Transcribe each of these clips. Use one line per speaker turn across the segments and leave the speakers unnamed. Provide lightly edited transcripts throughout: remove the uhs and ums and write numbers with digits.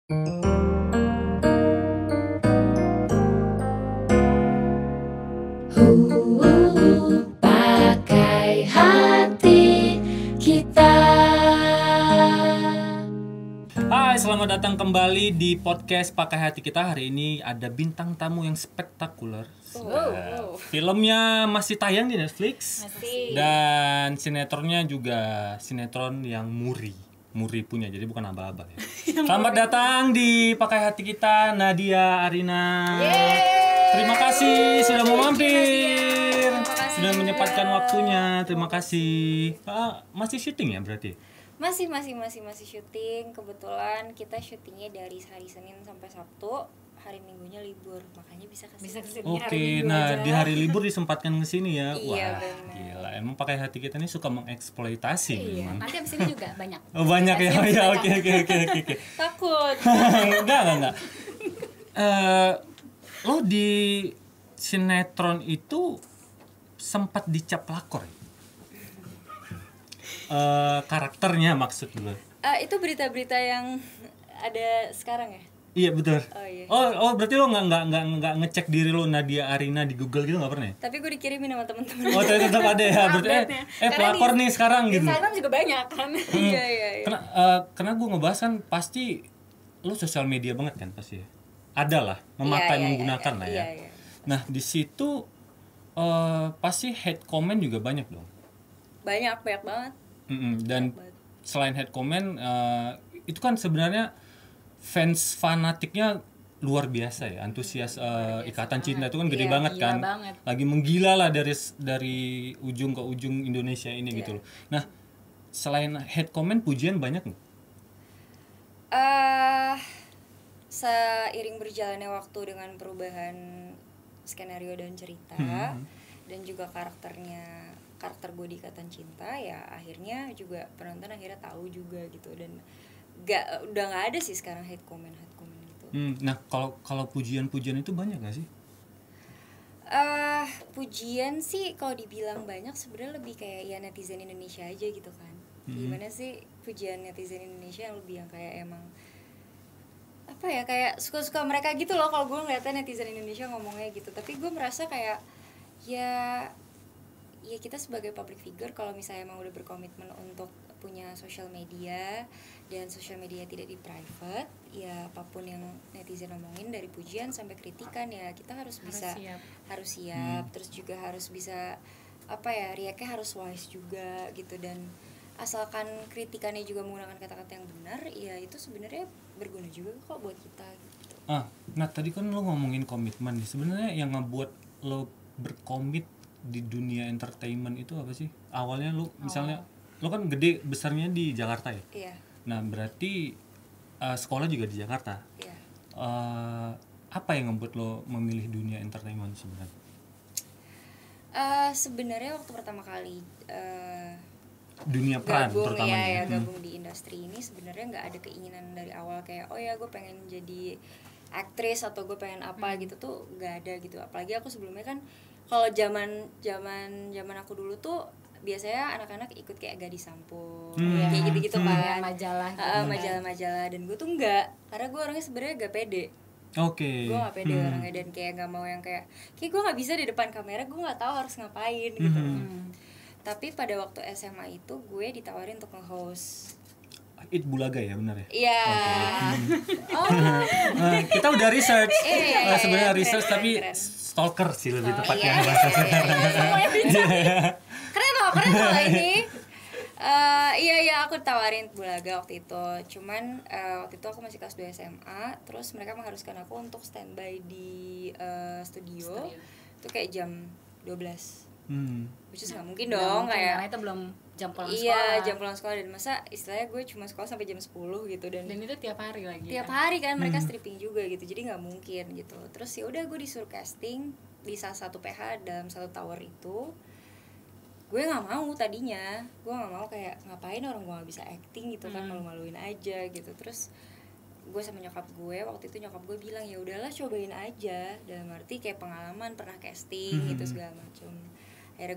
Pakai hati kita.
Hai, selamat datang kembali di podcast Pakai Hati Kita. Hari ini ada bintang tamu yang spektakuler. Filmnya masih tayang di Netflix.
Masih.
Dan sinetronnya juga sinetron yang Muri punya, jadi bukan aba-aba ya. Selamat datang di Pakai Hati Kita, Nadia Arina. Terima kasih sudah mau mampir. Sudah menyempatkan waktunya. Terima kasih. Masih syuting ya berarti?
Masih syuting. Kebetulan kita syutingnya dari hari Senin sampai Sabtu. Hari Minggunya libur, makanya bisa kesini.
Oke, nah di hari libur disempatkan ke sini ya.
Iya,
Wah,
benar.
gila. Emang Pakai Hati Kita ini suka mengeksploitasi memang.
Nanti abis ini juga banyak.
Oh, banyak ya. Oh, ya, oke.
Takut.
Enggak. Lo di sinetron itu sempat dicap lakor ya? Karakternya maksud gue.
Itu berita-berita yang ada sekarang ya?
Iya betul.
Oh, iya.
Oh berarti lo nggak ngecek diri lo Nadia Arina di Google gitu nggak pernah ya?
Tapi gue dikirimin sama temen-temen.
Oh tetap ada ya. Berarti pelakor nih sekarang gitu.
Instagram juga banyak kan.
Iya.
Karena gue ngebahas kan pasti lo sosial media banget kan pasti ya. Ada lah memakai menggunakan lah ya.
Iya.
Nah di situ pasti hate comment juga banyak dong.
Banyak banget.
Dan selain hate comment itu kan sebenarnya fans fanatiknya luar biasa ya, antusias Ikatan Cinta itu kan gede banget
gila
kan,
banget.
lagi menggila lah dari ujung ke ujung Indonesia ini gitu loh. Nah selain hate comment pujian banyak nggak?
Seiring berjalannya waktu dengan perubahan skenario dan cerita dan juga karakter gue di Ikatan Cinta, ya akhirnya juga penonton akhirnya tahu juga gitu, dan udah nggak ada sih sekarang hate comment gitu.
Nah kalau pujian itu banyak nggak sih?
Pujian sih kalau dibilang banyak sebenarnya lebih kayak ya netizen Indonesia aja gitu kan. Gimana sih pujian netizen Indonesia yang lebih yang kayak emang apa ya, kayak suka-suka mereka gitu loh. Kalau gue ngeliatnya netizen Indonesia ngomongnya gitu, tapi gue merasa kayak ya kita sebagai public figure kalau misalnya emang udah berkomitmen untuk punya social media dan social media tidak di private, ya apapun yang netizen ngomongin dari pujian sampai kritikan ya kita harus siap. Terus juga harus bisa react-nya harus wise juga gitu, dan asalkan kritikannya juga menggunakan kata-kata yang benar, ya itu sebenarnya berguna juga kok buat kita gitu.
Nah tadi kan lo ngomongin komitmen nih, sebenarnya yang ngebuat lo berkomit di dunia entertainment itu apa sih? Awalnya lo misalnya lo kan gede besarnya di Jakarta ya?
Iya.
Nah berarti sekolah juga di Jakarta.
Iya.
Apa yang ngebuat lo memilih dunia entertainment sebenarnya?
Sebenarnya waktu pertama kali
Dunia peran terutama
gabung di industri ini, sebenarnya nggak ada keinginan dari awal kayak gue pengen jadi aktris atau gue pengen apa gitu tuh nggak ada gitu. Apalagi aku sebelumnya kan kalau zaman aku dulu tuh biasanya anak-anak ikut kayak Gadis Sampul kayak gitu-gitu kan, majalah-majalah, dan gue tuh enggak, karena gue orangnya sebenarnya gak pede. Gue gak pede orangnya, dan kayak gak mau yang kayak gue gak bisa di depan kamera, gue gak tahu harus ngapain gitu. Tapi pada waktu SMA itu gue ditawarin untuk nge-host
It Bulaga ya, benar ya?
Iya.
Kita udah research. Sebenarnya
keren,
research tapi
keren.
stalker sih lebih tepatnya bahasa sekarang.
Keren loh ini. Iya aku ditawarin Bulaga waktu itu. Cuman waktu itu aku masih kelas 2 SMA. Terus mereka mengharuskan aku untuk standby di studio. Itu kayak jam 12. Which is gak mungkin dong, kayak
karena itu belum jam pulang sekolah.
Iya, jam pulang sekolah, dan masa istilahnya gue cuma sekolah sampai jam 10 gitu, dan
itu tiap hari lagi.
Tiap hari kan mereka stripping juga gitu. Jadi nggak mungkin gitu. Terus ya udah gue disuruh casting di salah satu PH dalam satu tower itu. Gue nggak mau tadinya. Gue nggak mau, kayak ngapain orang gue nggak bisa acting gitu kan, malu-maluin aja gitu. Terus gue sama nyokap gue, waktu itu nyokap gue bilang ya udahlah cobain aja, dalam arti kayak pengalaman pernah casting gitu segala macam. Akhirnya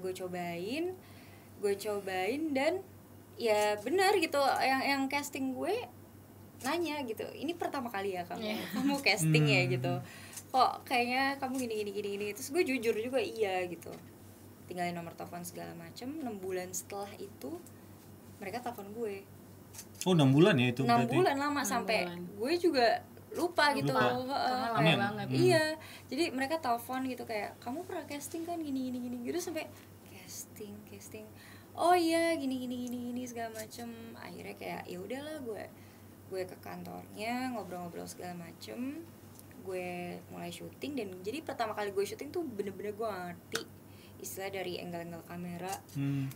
gue cobain dan ya benar gitu, yang casting gue nanya gitu, ini pertama kali ya kamu casting ya gitu, kok kayaknya kamu gini. Terus gue jujur juga iya gitu, tinggalin nomor telepon segala macem. 6 bulan setelah itu mereka telepon gue.
Oh 6 bulan ya itu
6
berarti?
bulan lama, sampai gue juga lupa gitu.
Karena lama
Amin.
banget.
Iya, jadi mereka telepon gitu kayak, kamu pernah casting kan gini gitu, sampai casting. Oh iya, gini segala macem. Akhirnya kayak ya udahlah, gue ke kantornya ngobrol-ngobrol segala macem. Gue mulai syuting, dan jadi pertama kali gue syuting tuh bener-bener gue ngerti istilah dari angle kamera,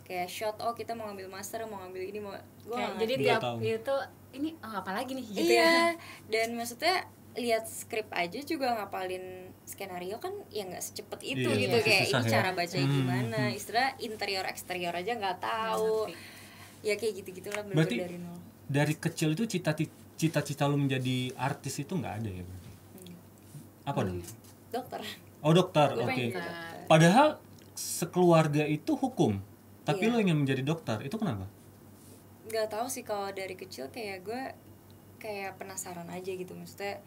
kayak shot, kita mau ngambil master, mau ngambil ini, mau gue
Jadi tiap itu ini apalagi nih gitu
iya. Dan maksudnya lihat skrip aja juga ngapalin skenario kan ya nggak secepat itu gitu, kayak ini cara bacanya gimana, istilah interior eksterior aja nggak tahu, ya kayak gitu-gitulah.
Berarti
dari nol.
Dari kecil itu cita-cita lu menjadi artis itu nggak ada ya berarti? Apa dong?
Dokter.
Oh dokter, oke. Padahal sekeluarga itu hukum, tapi lo ingin menjadi dokter, itu kenapa?
Gak tahu sih, kalau dari kecil kayak gue kayak penasaran aja gitu, maksudnya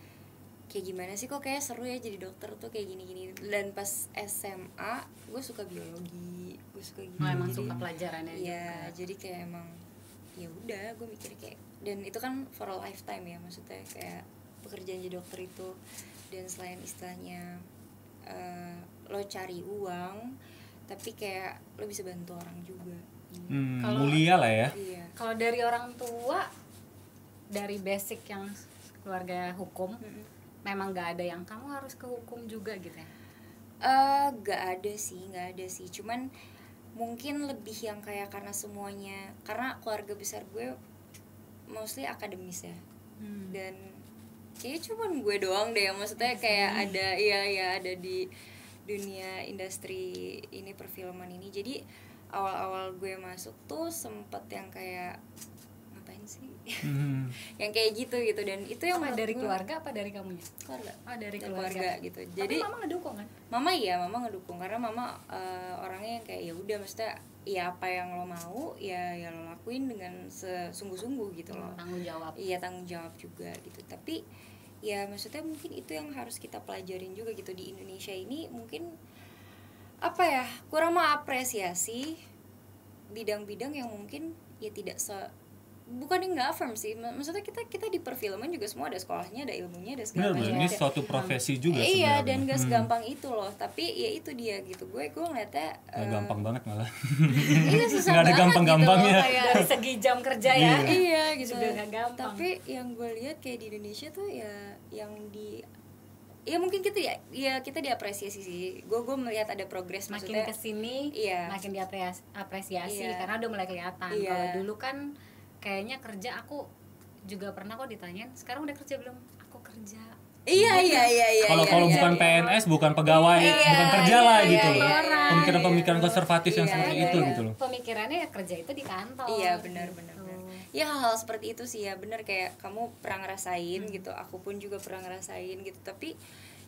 kayak gimana sih kok kayak seru ya jadi dokter tuh kayak gini. Dan pas SMA gue suka biologi, gue suka gini.
Emang suka pelajarannya
juga. Jadi kayak emang ya udah, gue mikir kayak, dan itu kan for a lifetime ya, maksudnya kayak pekerjaan jadi dokter itu. Dan selain istilahnya lo cari uang, tapi kayak lo bisa bantu orang juga.
Mulia lah ya.
Iya.
Kalau dari orang tua, dari basic yang keluarga hukum, memang nggak ada yang kamu harus ke hukum juga gitu ya?
Nggak ada sih. Cuman mungkin lebih yang kayak karena semuanya, karena keluarga besar gue mostly akademis ya. Dan kayaknya cuman gue doang deh yang maksudnya kayak ada ada di dunia industri ini, perfilman ini. Jadi awal-awal gue masuk tuh sempet yang kayak ngapain sih yang kayak gitu, dan itu yang
dari keluarga apa dari kamunya?
Keluarga.
Dari keluarga
gitu.
Tapi
Jadi
mama ngedukung kan?
Mama ngedukung, karena mama orangnya yang kayak ya udah, maksudnya ya apa yang lo mau ya lo lakuin dengan sesungguh-sungguh gitu loh.
Tanggung jawab.
Iya, tanggung jawab juga gitu. Tapi ya maksudnya mungkin itu yang harus kita pelajarin juga gitu di Indonesia ini, mungkin apa ya, kurang mengapresiasi bidang-bidang yang mungkin ya tidak bukan yang nggak firm sih, maksudnya kita di perfilman juga semua ada sekolahnya, ada ilmunya, ada segala macam.
Ini suatu profesi juga sebenarnya.
Iya, dan gak segampang itu loh. Tapi ya itu dia gitu, gue ngeliatnya
gampang banget malah.
Iya, susah
nggak ada
banget
gampang-gampangnya
gitu loh,
dari segi jam kerja ya.
Iya gitu.
Sudah gak gampang.
Tapi yang gue lihat kayak di Indonesia tuh ya yang ya mungkin kita diapresiasi sih. Gue melihat ada progres, maksudnya
makin kesini makin diapresiasi karena udah mulai kelihatan. Kalau dulu kan kayaknya kerja, aku juga pernah kok ditanyain, sekarang udah kerja belum? Aku kerja.
Iya.
Kalau bukan PNS, bukan pegawai, bukan kerja lah gitu loh. Pemikiran konservatif yang seperti itu gitu loh.
Pemikirannya ya kerja itu di kantor.
Iya, benar. Ya hal seperti itu sih ya, benar, kayak kamu pernah ngerasain gitu, aku pun juga pernah ngerasain gitu. Tapi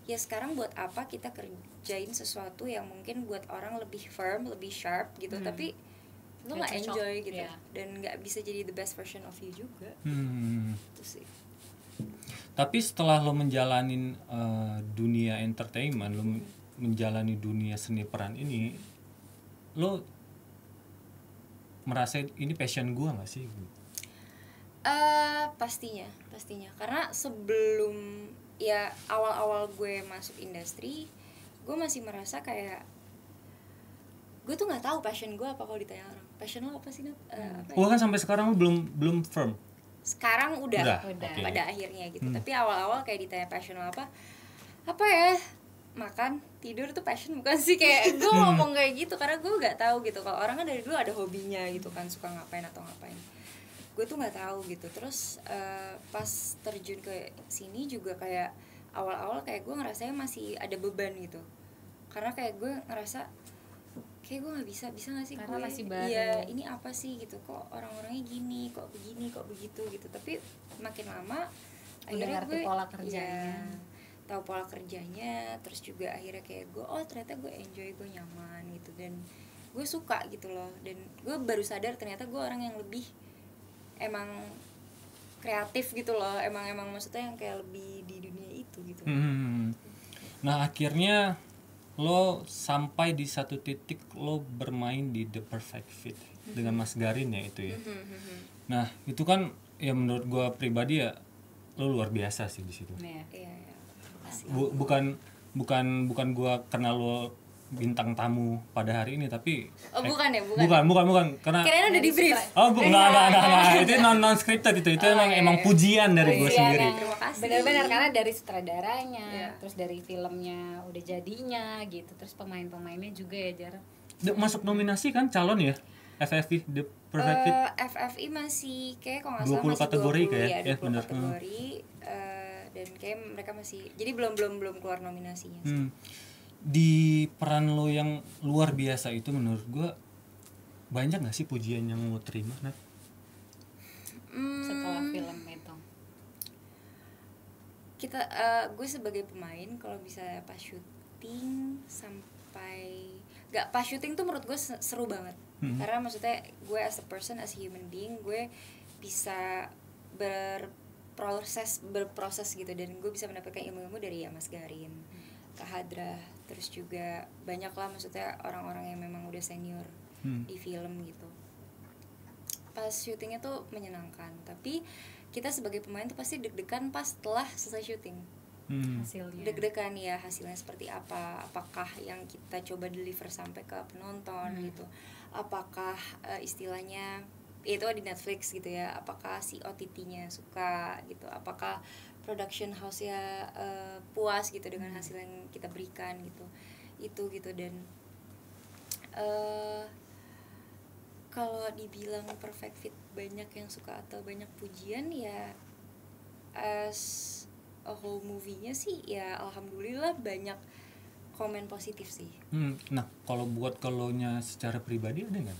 ya sekarang buat apa kita kerjain sesuatu yang mungkin buat orang lebih firm, lebih sharp gitu, tapi lo nggak enjoy gitu, dan nggak bisa jadi the best version of you juga. Itu sih.
Tapi setelah lo menjalani dunia entertainment, lo menjalani dunia seni peran ini, lo merasa ini passion gue nggak sih?
Pastinya. Karena sebelum ya awal-awal gue masuk industri, gue masih merasa kayak gue tuh nggak tahu passion gue apa. Kalau ditanya orang, passion lo apa sih, Nat?
Kan sampai sekarang lo belum firm.
Sekarang udah.
Okay.
Pada akhirnya gitu. Tapi awal-awal kayak ditanya passion lo apa ya, makan tidur tuh passion bukan sih, kayak gue ngomong kayak gitu karena gue nggak tahu gitu. Kalau orang kan dari dulu ada hobinya gitu kan, suka ngapain atau ngapain. Gue tuh nggak tahu gitu. Terus pas terjun ke sini juga kayak awal-awal kayak gue ngerasanya masih ada beban gitu, karena kayak gue ngerasa kayak gue nggak bisa nggak sih,
karena
gue
masih baru.
Iya, ini apa sih gitu, kok orang-orangnya gini, kok begini, kok begitu gitu. Tapi makin lama akhirnya
ngerti
gue
pola kerjanya,
tahu pola kerjanya. Terus juga akhirnya kayak gue ternyata gue enjoy, gue nyaman gitu, dan gue suka gitu loh. Dan gue baru sadar ternyata gue orang yang lebih emang kreatif gitu loh, emang maksudnya yang kayak lebih di dunia itu gitu.
Nah akhirnya lo sampai di satu titik lo bermain di The Perfect Fit dengan Mas Garin ya itu ya. Nah itu kan ya menurut gue pribadi ya lo luar biasa sih di situ.
Iya.
Bukan gue kenal lo bintang tamu pada hari ini tapi
bukan
karena
kirain udah di brief.
Enggak. Itu non scripted itu emang pujian dari gue sendiri.
Terima kasih.
Benar-benar karena dari sutradaranya, terus dari filmnya udah jadinya gitu, terus pemain-pemainnya juga ya Jar.
Masuk nominasi kan calon ya FFI The Perfect Fit.
FFI masih kayak kalau nggak salah
20
masih
kategori
20
kayak
ya, 20 kategori. Dan kayak mereka masih, jadi belum keluar nominasinya sih.
Di peran lo yang luar biasa itu menurut gue banyak nggak sih pujian yang lo terima Nat?
Setelah film itu
gue sebagai pemain kalau bisa pas syuting sampai pas syuting tuh menurut gue seru banget. Karena maksudnya gue as a person, as a human being, gue bisa berproses gitu, dan gue bisa mendapatkan ilmu-ilmu dari ya Mas Garin, Kak Hadra, terus juga banyak lah maksudnya orang-orang yang memang udah senior di film gitu. Pas syutingnya tuh menyenangkan, tapi kita sebagai pemain tuh pasti deg-degan pas setelah selesai syuting.
Hasilnya
Deg-degan ya, hasilnya seperti apa, apakah yang kita coba deliver sampai ke penonton gitu, apakah istilahnya itu di Netflix gitu ya, apakah si OTT-nya suka gitu, apakah production house-nya puas gitu dengan hasil yang kita berikan gitu. Itu gitu. Dan kalau dibilang Perfect Fit banyak yang suka atau banyak pujian ya, as a whole movie-nya sih ya alhamdulillah banyak komen positif sih.
Nah kalau buat nya secara pribadi ada nggak?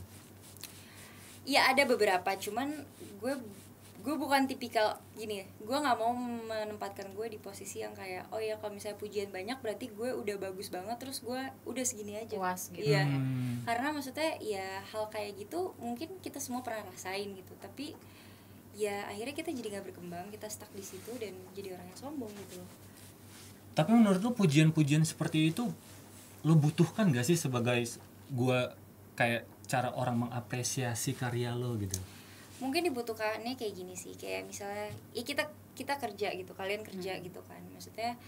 Ya ada beberapa, cuman gue bukan tipikal gini, gue nggak mau menempatkan gue di posisi yang kayak oh ya kalau misalnya pujian banyak berarti gue udah bagus banget terus gue udah segini aja
puas gitu.
Iya. Karena maksudnya ya hal kayak gitu mungkin kita semua pernah rasain gitu, tapi ya akhirnya kita jadi nggak berkembang, kita stuck di situ dan jadi orang yang sombong gitu.
Tapi menurut lo pujian-pujian seperti itu lo butuhkan gak sih sebagai gue kayak cara orang mengapresiasi karya lo gitu?
Mungkin dibutuhkannya kayak gini sih, kayak misalnya ya kita kerja gitu, kalian kerja gitu kan, maksudnya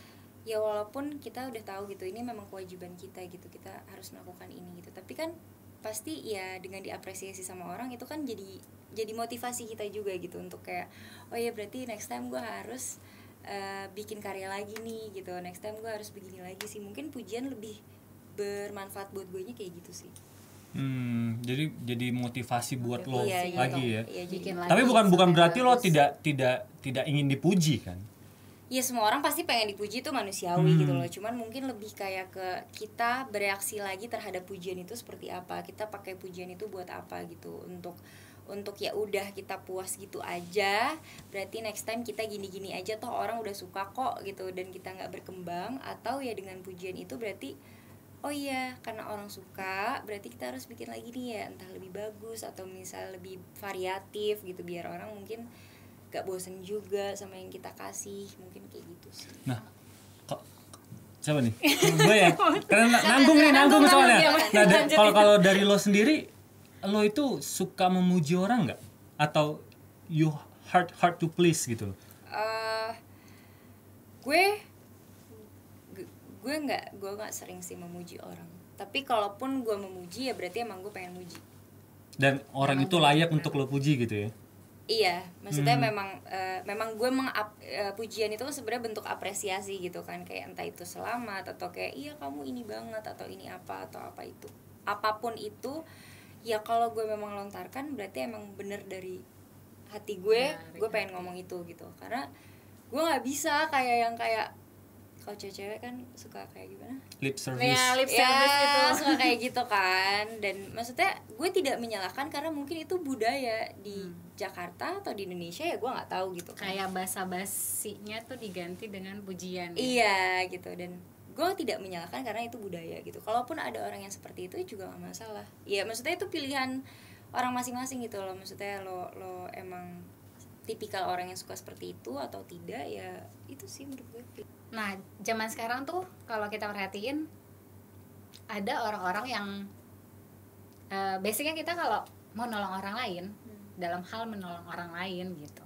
ya walaupun kita udah tahu gitu ini memang kewajiban kita gitu, kita harus melakukan ini gitu, tapi kan pasti ya dengan diapresiasi sama orang itu kan jadi motivasi kita juga gitu untuk kayak oh ya berarti next time gue harus bikin karya lagi nih gitu, next time gue harus begini lagi sih. Mungkin pujian lebih bermanfaat buat gue nya kayak gitu sih.
Jadi motivasi buat lo
iya,
lagi
gitu.
ya.
Iya,
bikin
Tapi
lagi
bukan berarti lo
bagus.
tidak ingin dipuji kan?
Ya semua orang pasti pengen dipuji, itu manusiawi gitu loh. Cuman mungkin lebih kayak ke kita bereaksi lagi terhadap pujian itu seperti apa. Kita pakai pujian itu buat apa gitu. Untuk ya udah kita puas gitu aja. Berarti next time kita gini-gini aja toh orang udah suka kok gitu dan kita nggak berkembang, atau ya dengan pujian itu berarti oh iya karena orang suka berarti kita harus bikin lagi nih ya, entah lebih bagus atau misal lebih variatif gitu biar orang mungkin gak bosen juga sama yang kita kasih, mungkin kayak gitu sih.
Nah, siapa nih? Gue ya. Karena nanggung soalnya. Nah, kalau dari lo sendiri, lo itu suka memuji orang nggak? Atau you hard to please gitu?
Gue nggak sering sih memuji orang. Tapi kalaupun gue memuji ya berarti emang gue pengen muji.
Dan orang itu layak untuk lo puji gitu ya?
Iya, maksudnya memang gue pujian itu sebenarnya bentuk apresiasi gitu kan, kayak entah itu selamat atau kayak iya kamu ini banget atau ini apa atau apa itu, apapun itu ya kalau gue memang lontarkan berarti emang bener dari hati gue, gue pengen ngomong itu gitu, karena gue nggak bisa kayak yang kayak kalau cewek-cewek kan suka kayak gimana?
Lip service.
Ya, lip service gitu.
Suka kayak gitu kan. Dan maksudnya gue tidak menyalahkan karena mungkin itu budaya di Jakarta atau di Indonesia ya gue nggak tahu gitu kan.
Kayak basa-basinya tuh diganti dengan pujian.
Iya gitu, dan gue tidak menyalahkan karena itu budaya gitu. Kalaupun ada orang yang seperti itu juga nggak masalah. Ya maksudnya itu pilihan orang masing-masing gitu loh. Maksudnya lo emang tipikal orang yang suka seperti itu atau tidak, ya itu sih menurut gue.
Nah, zaman sekarang tuh kalau kita perhatiin ada orang-orang yang basicnya kita kalau mau nolong orang lain, dalam hal menolong orang lain gitu,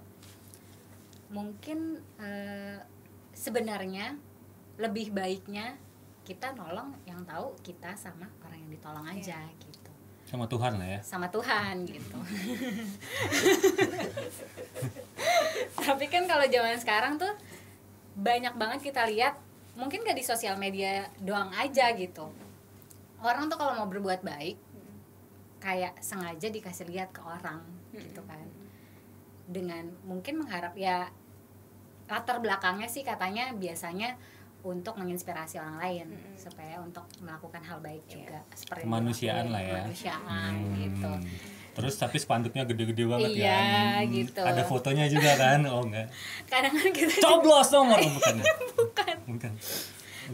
mungkin sebenarnya lebih baiknya kita nolong yang tahu kita sama orang yang ditolong aja gitu.
Sama Tuhan lah ya.
Sama Tuhan gitu. Tapi kan kalau zaman sekarang tuh banyak banget kita lihat, mungkin gak di sosial media doang aja gitu. Orang tuh kalau mau berbuat baik kayak sengaja dikasih lihat ke orang gitu kan. Dengan mungkin mengharap, ya latar belakangnya sih katanya biasanya untuk menginspirasi orang lain supaya untuk melakukan hal baik juga, seperti
kemanusiaan lah ya.
Kemanusiaan gitu.
Terus tapi spanduknya gede-gede banget
Iya,
kan.
gitu.
Ada fotonya juga kan? Oh enggak.
Kadang kan kita
Coblos nomor bukan. Ya? Bukan.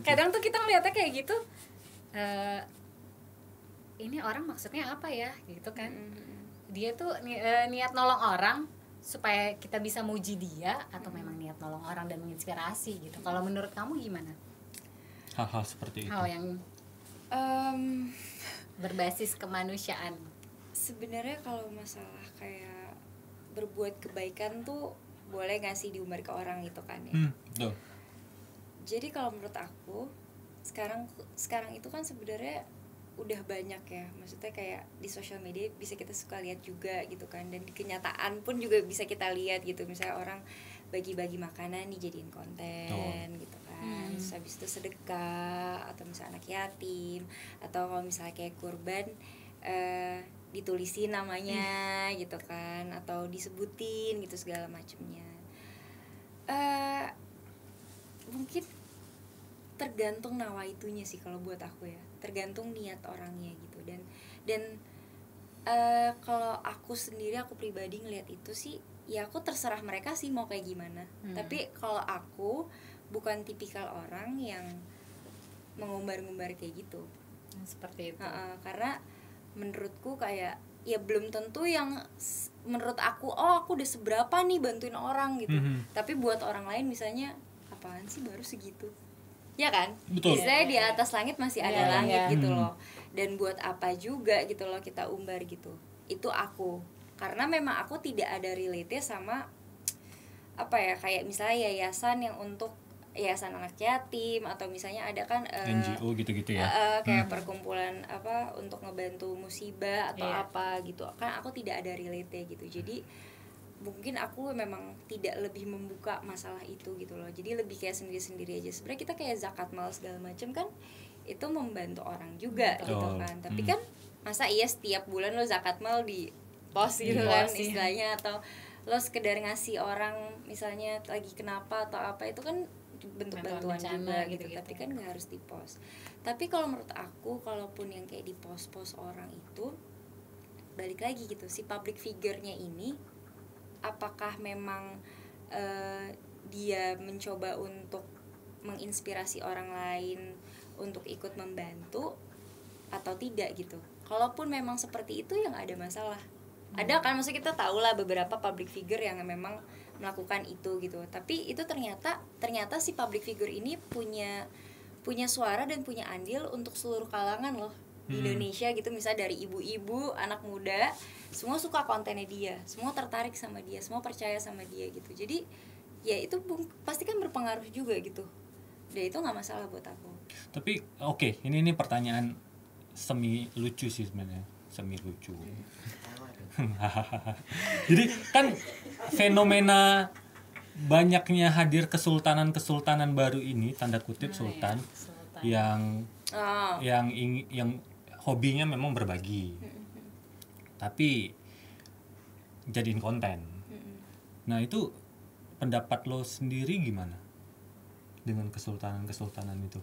Kadang tuh kita ngeliatnya kayak gitu, ini orang maksudnya apa ya gitu kan. Dia tuh niat nolong orang supaya kita bisa muji dia, atau memang niat nolong orang dan menginspirasi gitu. Kalau menurut kamu gimana?
Hal-hal seperti itu.
Hal yang berbasis kemanusiaan.
Sebenarnya kalau masalah kayak berbuat kebaikan tuh boleh nggak sih diumbar ke orang gitu kan ya.
Betul.
Jadi kalau menurut aku sekarang itu kan sebenarnya udah banyak ya, maksudnya kayak di sosial media bisa kita suka lihat juga gitu kan, dan di kenyataan pun juga bisa kita lihat gitu, misalnya orang bagi-bagi makanan dijadiin konten gitu kan, terus habis itu sedekah atau misalnya anak yatim, atau kalau misalnya kayak kurban ditulisin namanya gitu kan, atau disebutin gitu segala macamnya. Mungkin tergantung nawaitunya sih kalau buat aku ya, tergantung niat orangnya gitu. Dan kalau aku sendiri, aku pribadi ngelihat itu sih ya aku terserah mereka sih mau kayak gimana. Tapi kalau aku bukan tipikal orang yang mengumbar-ngumbar kayak gitu.
Seperti itu.
Karena menurutku kayak ya belum tentu yang menurut aku, oh aku udah seberapa nih bantuin orang gitu. Tapi buat orang lain misalnya, apaan sih baru segitu, ya kan?
Betul.
Misalnya di atas langit masih ada langit gitu loh. Dan buat apa juga gitu loh kita umbar gitu. Itu aku, karena memang aku tidak ada relate sama apa ya, kayak misalnya yayasan yang untuk yayasan anak yatim, atau misalnya ada kan
NGO gitu-gitu ya.
Kayak perkumpulan apa untuk ngebantu musibah atau apa gitu. Kan aku tidak ada relate gitu. Jadi mungkin aku memang tidak lebih membuka masalah itu gitu loh. Jadi lebih kayak sendiri-sendiri aja. Sebenarnya kita kayak zakat mal segala macam kan itu membantu orang juga gitu kan. Tapi kan masa iya setiap bulan lo zakat mal di pos gitu kan istilahnya, atau lo sekedar ngasih orang misalnya lagi kenapa atau apa, itu kan bentuk bantuan juga gitu. Tapi kan nggak harus di pos. Tapi kalau menurut aku, kalaupun yang kayak di pos-pos orang itu, balik lagi gitu, si public figure-nya ini apakah memang dia mencoba untuk menginspirasi orang lain untuk ikut membantu atau tidak gitu. Kalaupun memang seperti itu, yang ada masalah. Ada kan, maksudnya kita tahu lah beberapa public figure yang memang melakukan itu gitu. Tapi itu ternyata si public figure ini punya suara dan punya andil untuk seluruh kalangan loh di Indonesia gitu. Misalnya dari ibu-ibu, anak muda, semua suka kontennya dia, semua tertarik sama dia, semua percaya sama dia gitu. Jadi ya itu pasti kan berpengaruh juga gitu. Dan itu nggak masalah buat aku.
Tapi oke, ini pertanyaan semi lucu sih sebenarnya, semi lucu. Jadi kan fenomena banyaknya hadir kesultanan baru ini, tanda kutip sultan, yang hobinya memang berbagi, tapi jadiin konten. Nah itu pendapat lo sendiri gimana dengan kesultanan itu?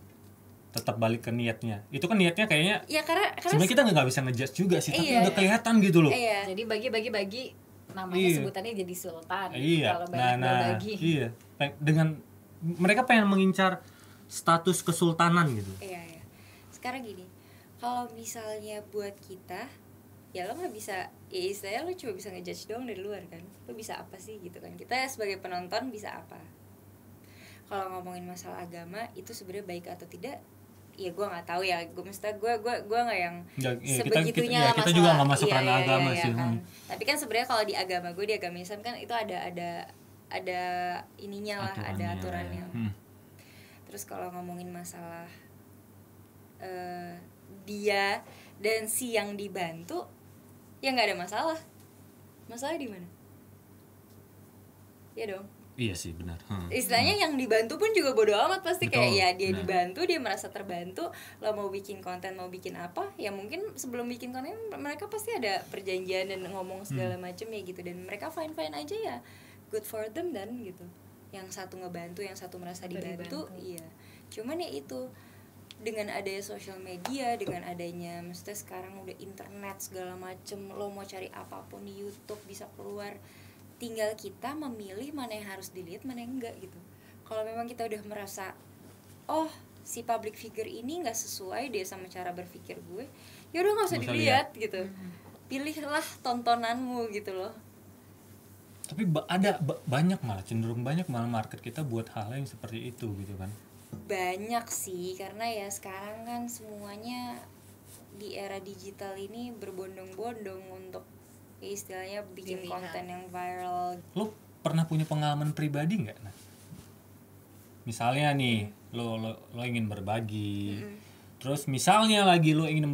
Tetap balik ke niatnya. Itu kan niatnya kayaknya
ya, karena
sebenarnya kita nggak bisa ngejudge juga sih, tapi udah kelihatan gitu loh.
Jadi bagi-bagi namanya sebutannya jadi sultan. Kalau bagi.
Iya. Dengan mereka pengen mengincar status kesultanan gitu.
Iya. Sekarang gini, kalau misalnya buat kita ya lo nggak bisa, ya istilahnya lo cuma bisa ngejudge doang dari luar kan, lo bisa apa sih gitu kan, kita sebagai penonton bisa apa. Kalau ngomongin masalah agama itu sebenarnya baik atau tidak, ya gue nggak tahu ya, gue mesti gue nggak yang sebegitunya
kita juga nggak masuk ranah agama sih
kan. Tapi kan sebenarnya kalau di agama gue, di agama Islam kan itu ada ininya lah, ada aturannya. Terus kalau ngomongin masalah dia dan si yang dibantu, ya nggak ada masalah. Masalah di mana? Ya dong.
Iya sih benar.
Istilahnya yang dibantu pun juga bodo amat pasti.
Betul,
kayak ya dia
benar.
dibantu, dia merasa terbantu. Lo mau bikin konten, mau bikin apa, ya mungkin sebelum bikin konten mereka pasti ada perjanjian dan ngomong segala macem ya gitu, dan mereka fine aja ya, good for them dan gitu. Yang satu ngebantu, yang satu merasa dibantu. Iya. Cuman ya itu, dengan adanya sosial media, dengan adanya maksudnya sekarang udah internet segala macem, lo mau cari apapun di YouTube bisa keluar, tinggal kita memilih mana yang harus dilihat, mana yang enggak gitu. Kalau memang kita udah merasa oh si public figure ini nggak sesuai deh sama cara berpikir gue, ya udah nggak usah dilihat gitu. Pilihlah tontonanmu gitu loh.
Tapi ada banyak malah, cenderung banyak malah market kita buat hal yang seperti itu gitu kan.
Banyak sih, karena ya sekarang kan semuanya di era digital ini berbondong-bondong untuk istilahnya bikin konten yang viral.
Lo pernah punya pengalaman pribadi nggak? Nah, misalnya nih lo ingin berbagi, terus misalnya lagi lo ingin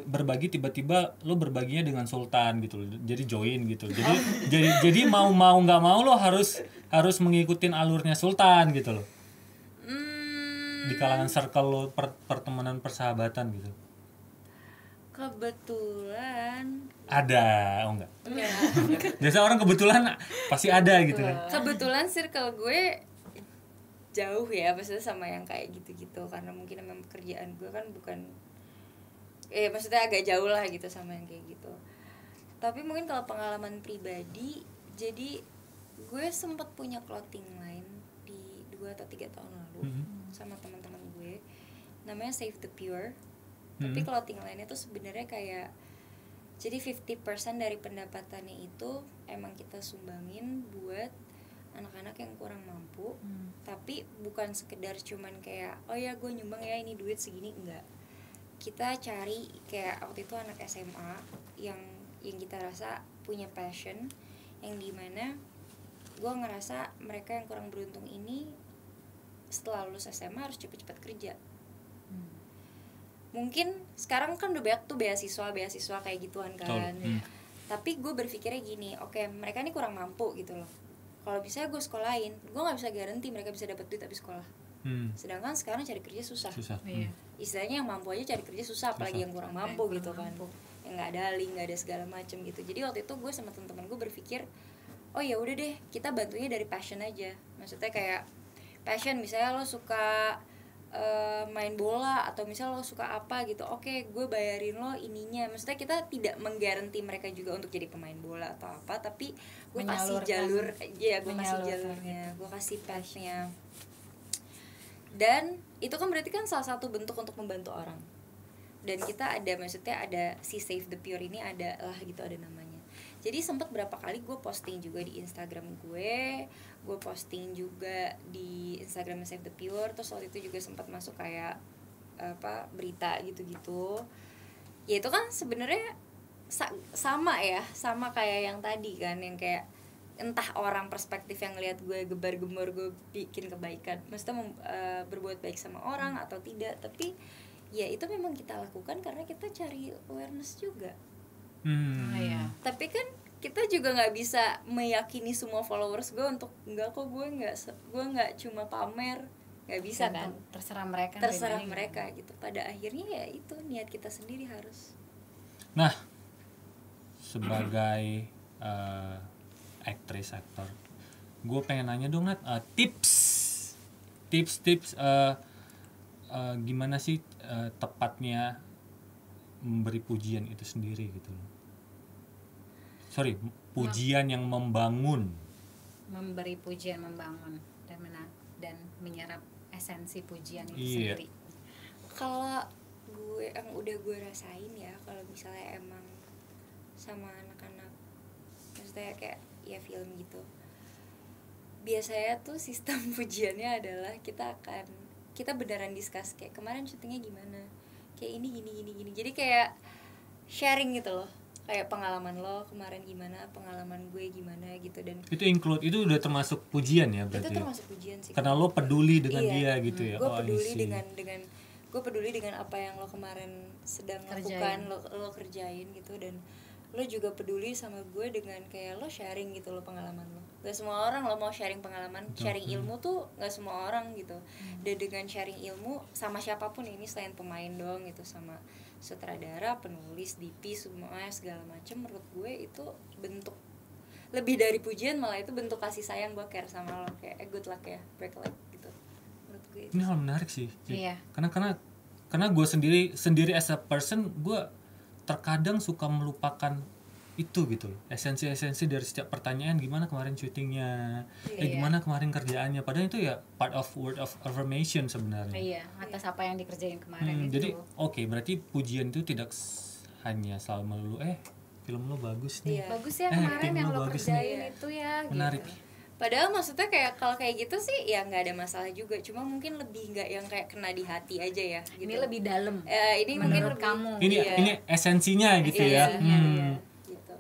berbagi tiba-tiba lo berbaginya dengan sultan gitu, jadi join gitu, jadi mau nggak mau lo harus mengikutin alurnya sultan gitu lo. Di kalangan circle lo, pertemanan, persahabatan gitu.
Kebetulan
ada, enggak? Biasa orang kebetulan pasti ada gitu kan.
Kebetulan circle gue jauh ya, maksudnya sama yang kayak gitu-gitu, karena mungkin memang pekerjaan gue kan bukan, maksudnya agak jauh lah gitu sama yang kayak gitu. Tapi mungkin kalau pengalaman pribadi, jadi gue sempat punya clothing line di 2 atau 3 tahun lalu sama teman-teman gue, namanya Save the Pure. Tapi clothing line itu sebenarnya kayak, jadi 50% dari pendapatannya itu emang kita sumbangin buat anak-anak yang kurang mampu. Tapi bukan sekedar cuman kayak oh ya gue nyumbang ya ini duit segini, enggak. Kita cari kayak waktu itu anak SMA yang kita rasa punya passion, yang dimana gue ngerasa mereka yang kurang beruntung ini setelah lulus SMA harus cepet-cepet kerja. Mungkin sekarang kan udah banyak tuh beasiswa kayak gituan kan. Tapi gue berpikirnya gini, oke, mereka ini kurang mampu gitu loh. Kalau bisa gue sekolahin, gue nggak bisa garanti mereka bisa dapat duit tapi sekolah. Sedangkan sekarang cari kerja susah. Istilahnya yang mampu aja cari kerja susah, apalagi yang kurang mampu gitu kan. Yang nggak ada link, nggak ada segala macem gitu. Jadi waktu itu gue sama teman-teman gue berpikir, oh ya udah deh, kita bantunya dari passion aja. Maksudnya kayak passion, misalnya lo suka main bola atau misalnya lo suka apa gitu, oke, gue bayarin lo ininya. Maksudnya kita tidak menggaranti mereka juga untuk jadi pemain bola atau apa, tapi gue kasih jalur, ya gue kasih jalurnya, gue kasih pathnya. Dan itu kan berarti kan salah satu bentuk untuk membantu orang. Dan kita ada, maksudnya ada si Save the Pure ini ada lah gitu, ada namanya. Jadi sempat berapa kali gue posting juga di Instagram gue posting juga di Instagram Save the Pure. Terus waktu itu juga sempat masuk kayak apa berita gitu-gitu. Ya itu kan sebenarnya sama kayak yang tadi kan, yang kayak entah orang perspektif yang ngelihat gue gebar-gembar gue bikin kebaikan, maksudnya berbuat baik sama orang atau tidak. Tapi ya itu memang kita lakukan karena kita cari awareness juga. Tapi kan kita juga nggak bisa meyakini semua followers gue untuk enggak kok, gue nggak cuma pamer, nggak bisa kan.
Terserah mereka
gitu. Pada akhirnya ya itu niat kita sendiri harus.
Nah, sebagai aktor, gue pengen nanya dong Nat, tips gimana sih tepatnya memberi pujian itu sendiri gitu loh. Pujian yang membangun.
Memberi pujian membangun dan menyerap esensi pujian itu sendiri.
Kalau gue yang udah gue rasain ya, kalau misalnya emang sama anak-anak, maksudnya kayak ya film gitu. Biasanya tuh sistem pujiannya adalah kita beneran discuss kayak kemarin syutingnya gimana, kayak ini gini. Jadi kayak sharing gitu loh, kayak pengalaman lo kemarin gimana, pengalaman gue gimana gitu. Dan
itu udah termasuk pujian ya berarti? Itu
termasuk pujian sih,
karena lo peduli dengan dia gitu ya.
Gue peduli gue peduli dengan apa yang lo kemarin sedang lakukan, lo kerjain gitu. Dan lo juga peduli sama gue dengan kayak lo sharing gitu lo pengalaman lo. Gak semua orang lo mau sharing pengalaman, sharing ilmu tuh gak semua orang gitu. Dan dengan sharing ilmu sama siapapun ini selain pemain doang gitu, sama sutradara, penulis, DP, semuanya segala macem, menurut gue itu bentuk lebih dari pujian, malah itu bentuk kasih sayang. Gue care sama lo, kayak good luck ya, break leg gitu. Menurut gue
ini hal menarik sih.
Iya.
Karena gue sendiri as a person, gue terkadang suka melupakan itu gitu loh, esensi dari setiap pertanyaan. Gimana kemarin syutingnya, gimana kemarin kerjaannya, padahal itu ya part of word of affirmation sebenarnya.
Iya, atas apa yang dikerjain kemarin itu.
Jadi berarti pujian itu tidak hanya selalu melulu film lo bagus nih,
bagus ya kemarin yang lo kerjain nih. Itu ya
menarik
gitu.
Padahal maksudnya kayak kalau kayak gitu sih ya nggak ada masalah juga, cuma mungkin lebih nggak yang kayak kena di hati aja ya gitu.
Ini lebih dalam,
ini mungkin
menurut kamu
ini esensinya gitu ya.
Gitu.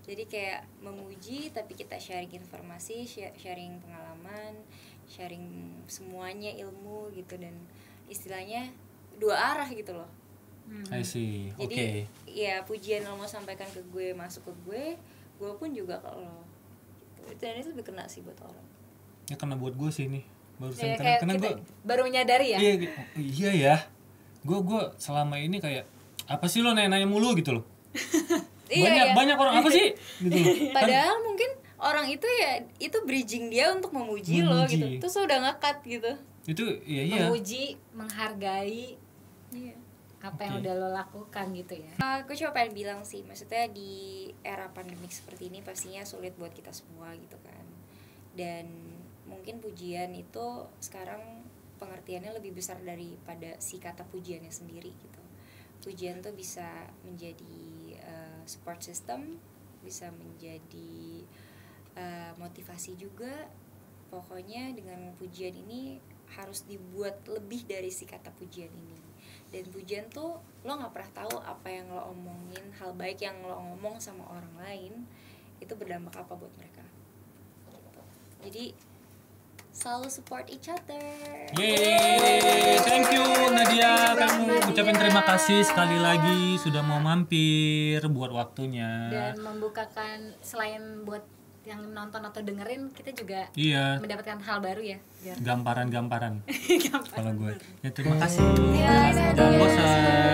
Jadi kayak memuji tapi kita sharing informasi, sharing pengalaman, sharing semuanya ilmu gitu, dan istilahnya dua arah gitu loh.
I see.
Jadi ya pujian lo mau sampaikan ke gue, masuk ke gue pun juga ke lo. Dan itu lebih kena sih buat orang.
Ya kena buat gue sih ini barusan,
karena gue baru menyadari ya.
Iya ya. Gue selama ini kayak apa sih lo nanya mulu gitu loh. banyak orang apa sih gitu loh.
Padahal mungkin orang itu ya itu bridging dia untuk memuji lo gitu. Terus udah nge-cut gitu.
Itu iya.
Memuji, menghargai. Iya. Apa yang udah lo lakukan gitu ya.
Aku cuma pengen bilang sih, maksudnya di era pandemik seperti ini pastinya sulit buat kita semua gitu kan. Dan mungkin pujian itu sekarang pengertiannya lebih besar daripada si kata pujiannya sendiri gitu. Pujian tuh bisa menjadi support system, bisa menjadi motivasi juga. Pokoknya dengan pujian ini harus dibuat lebih dari si kata pujian ini. Dan pujian tuh lo nggak pernah tahu apa yang lo omongin, hal baik yang lo ngomong sama orang lain itu berdampak apa buat mereka gitu. Jadi selalu support each other.
Yeay, thank you Nadia, kamu ucapin terima kasih sekali lagi sudah mau mampir buat waktunya
dan membukakan, selain buat yang nonton atau dengerin, kita juga mendapatkan hal baru ya.
Gamparan kalau gue. Ya terima kasih.
Jangan bosan.